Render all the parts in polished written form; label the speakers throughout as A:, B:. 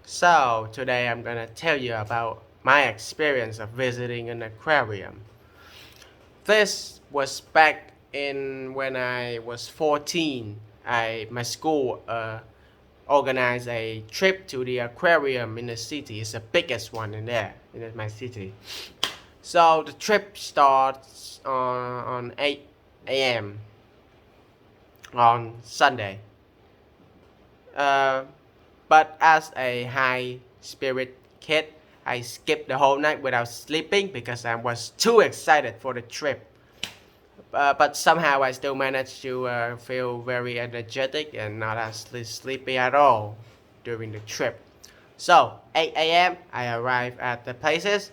A: So today I'm gonna tell you about my experience of visiting an aquarium. This was back in when I was 14. My school organized a trip to the aquarium in the city. It's the biggest one in there in my city. So the trip starts on 8 a.m. on Sunday. Uh, But as a high spirit kid, I skipped the whole night without sleeping because I was too excited for the trip. But somehow I still managed to feel very energetic and not as sleepy at all during the trip. So 8 a.m. I arrived at the places,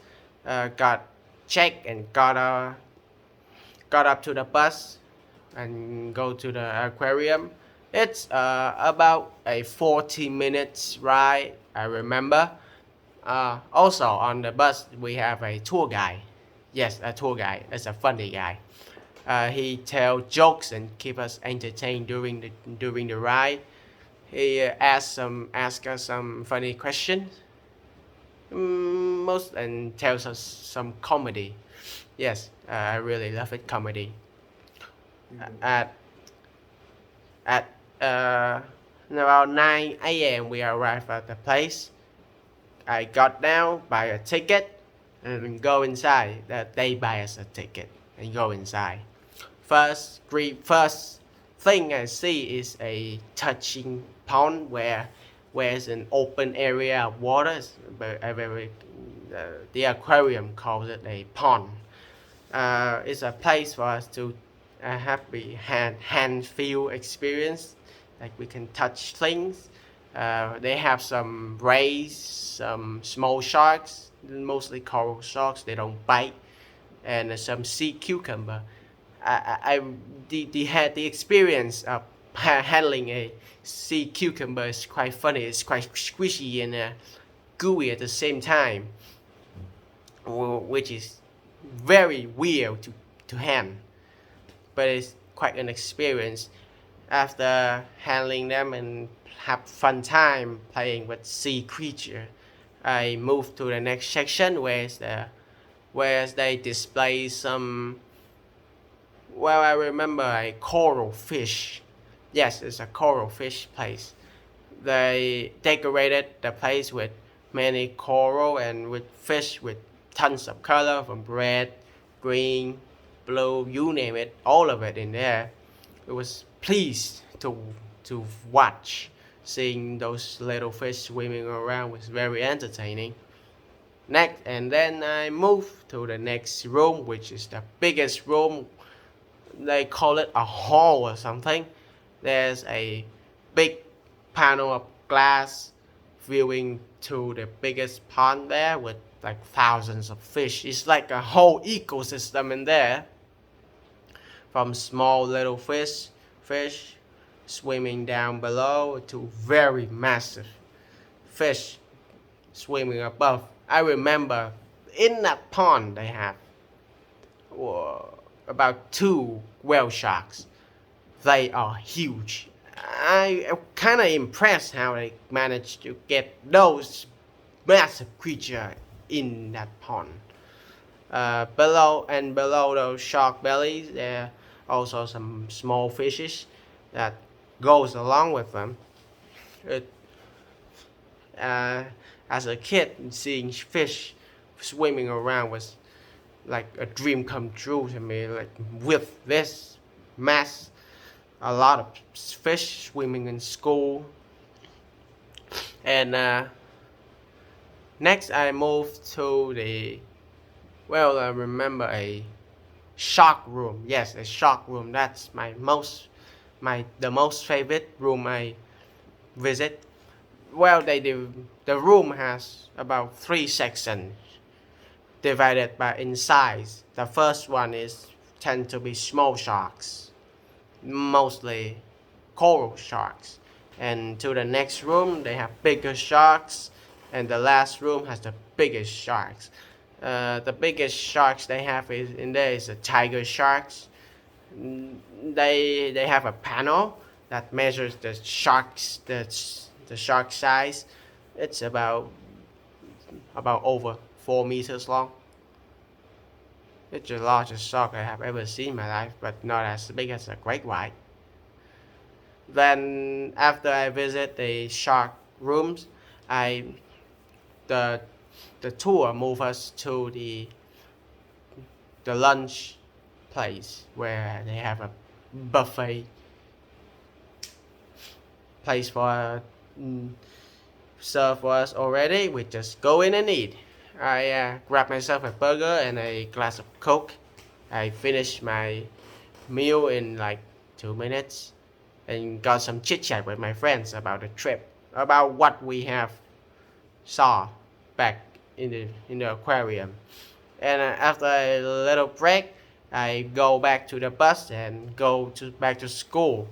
A: got checked and got up to the bus and go to the aquarium. It's about a 40 minutes ride, I remember. Also on the bus we have a tour guide. Yes, a tour guide. It's a funny guy. He tell jokes and keep us entertained during the ride. He ask us some funny questions. Most and tells us some comedy. Yes, I really love it comedy. At at around 9 a.m. we arrived at the place. I got down, buy a ticket, and go inside. They buy us a ticket and go inside. First thing I see is a touching pond where it's an open area of water. The aquarium calls it a pond. It's a place for us to have a hand feel experience, like we can touch things. They have some rays, some small sharks, mostly coral sharks. They don't bite, and some sea cucumber. The experience of handling a sea cucumber is quite funny. It's quite squishy and gooey at the same time, which is very weird to hand, but it's quite an experience. After handling them and have fun time playing with sea creature, I moved to the next section where they display some. Well, I remember a coral fish. Yes, it's a coral fish place. They decorated the place with many coral and with fish with tons of color from red, green, blue, you name it, all of it in there. It was pleased to watch. Seeing those little fish swimming around was very entertaining. Next, and then I moved to the next room, which is the biggest room. They call it a hall or something. There's a big panel of glass viewing to the biggest pond there with like thousands of fish. It's like a whole ecosystem in there. From small little fish swimming down below to very massive fish swimming above. I remember in that pond they have about 2 whale sharks. They are huge. I am kind of impressed how they managed to get those massive creatures in that pond. Below those shark bellies, there are also some small fishes that goes along with them. It, as a kid, seeing fish swimming around was like a dream come true to me. Like with this mass, a lot of fish swimming in school. And next, I moved to I remember a shark room. Yes, a shark room. That's the most favorite room I visit. Well, the room has about 3 sections divided by in size. The first one tend to be small sharks, mostly coral sharks. And to the next room they have bigger sharks, and the last room has the biggest sharks. The biggest sharks they have in there is the tiger sharks. They have a panel that measures the shark size. It's about over 4 meters long. It's the largest shark I have ever seen in my life, but not as big as a great white. Then after I visit the shark rooms, the tour move us to the lunch place where they have a buffet place for serve for us already. We just go in and eat. I grab myself a burger and a glass of Coke. I finished my meal in like 2 minutes and got some chit chat with my friends about the trip, about what we have saw back in the aquarium. And after a little break, I go back to the bus and go back to school.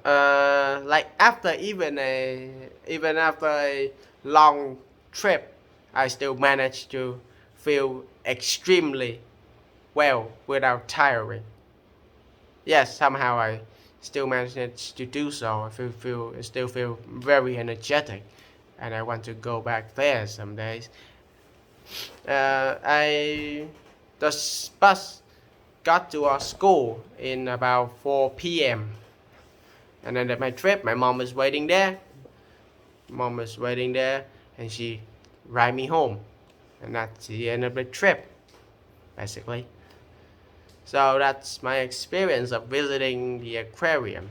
A: Like after even after a long trip, I still manage to feel extremely well without tiring. Yes, somehow I still managed to do so. I still feel very energetic, and I want to go back there some days. The bus got to our school in about 4 p.m. And then at my trip, my mom was waiting there. And she ride me home. And that's the end of the trip, basically. So that's my experience of visiting the aquarium.